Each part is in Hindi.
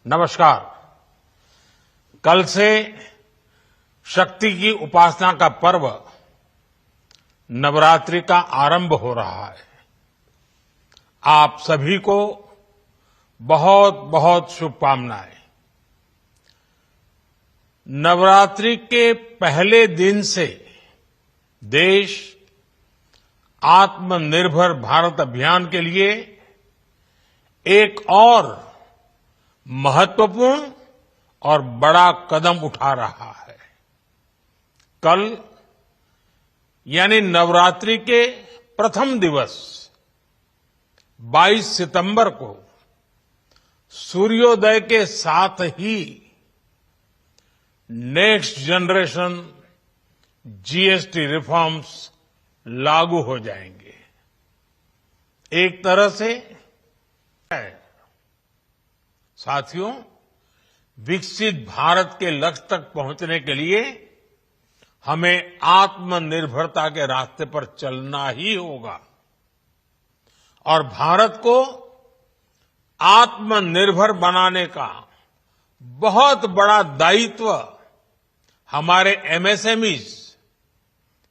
नमस्कार। कल से शक्ति की उपासना का पर्व नवरात्रि का आरंभ हो रहा है। आप सभी को बहुत बहुत शुभकामनाएं। नवरात्रि के पहले दिन से देश आत्मनिर्भर भारत अभियान के लिए एक और महत्वपूर्ण और बड़ा कदम उठा रहा है। कल यानी नवरात्रि के प्रथम दिवस 22 सितंबर को सूर्योदय के साथ ही नेक्स्ट जनरेशन जीएसटी रिफॉर्म्स लागू हो जाएंगे। एक तरह से साथियों, विकसित भारत के लक्ष्य तक पहुंचने के लिए हमें आत्मनिर्भरता के रास्ते पर चलना ही होगा और भारत को आत्मनिर्भर बनाने का बहुत बड़ा दायित्व हमारे एमएसएमईज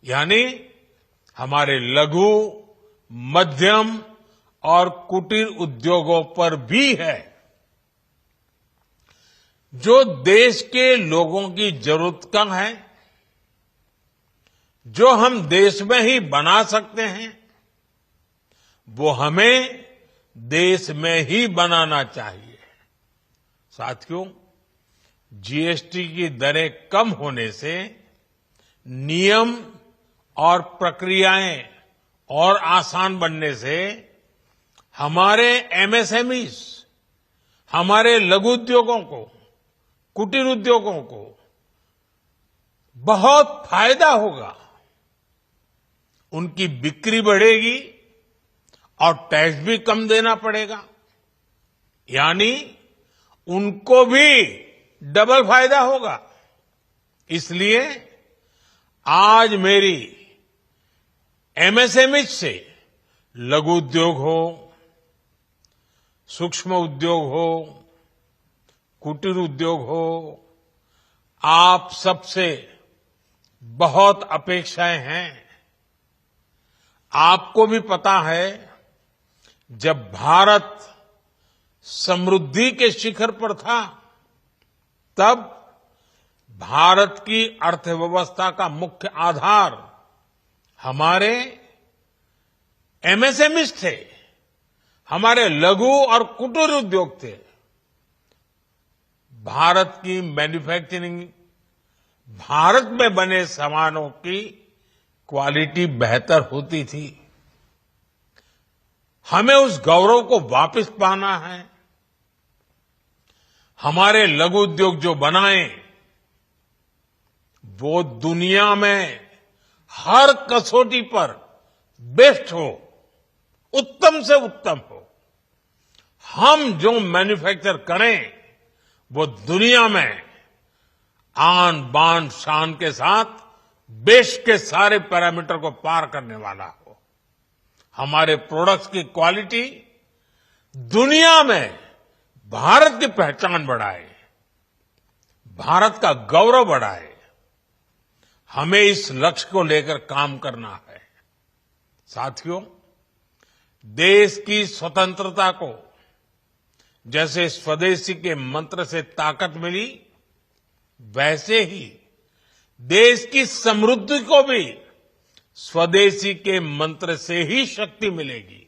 यानी हमारे लघु, मध्यम और कुटीर उद्योगों पर भी है, जो देश के लोगों की जरूरत कम है, जो हम देश में ही बना सकते हैं, वो हमें देश में ही बनाना चाहिए। साथियों, जीएसटी की दरें कम होने से नियम और प्रक्रियाएं और आसान बनने से हमारे एमएसएमईज, हमारे लघु उद्योगों को, कुटीर उद्योगों को बहुत फायदा होगा। उनकी बिक्री बढ़ेगी और टैक्स भी कम देना पड़ेगा, यानी उनको भी डबल फायदा होगा। इसलिए आज मेरी एमएसएमई से लघु उद्योग हो, सूक्ष्म उद्योग हो, कुटीर उद्योग हो, आप सबसे बहुत अपेक्षाएं हैं। आपको भी पता है, जब भारत समृद्धि के शिखर पर था, तब भारत की अर्थव्यवस्था का मुख्य आधार हमारे एमएसएमईज थे, हमारे लघु और कुटीर उद्योग थे। भारत की मैन्युफैक्चरिंग, भारत में बने सामानों की क्वालिटी बेहतर होती थी। हमें उस गौरव को वापस पाना है। हमारे लघु उद्योग जो बनाए, वो दुनिया में हर कसौटी पर बेस्ट हो, उत्तम से उत्तम हो। हम जो मैन्युफैक्चर करें, वो दुनिया में आन बान शान के साथ देश के सारे पैरामीटर को पार करने वाला हो। हमारे प्रोडक्ट्स की क्वालिटी दुनिया में भारत की पहचान बढ़ाए, भारत का गौरव बढ़ाए। हमें इस लक्ष्य को लेकर काम करना है। साथियों, देश की स्वतंत्रता को जैसे स्वदेशी के मंत्र से ताकत मिली, वैसे ही देश की समृद्धि को भी स्वदेशी के मंत्र से ही शक्ति मिलेगी।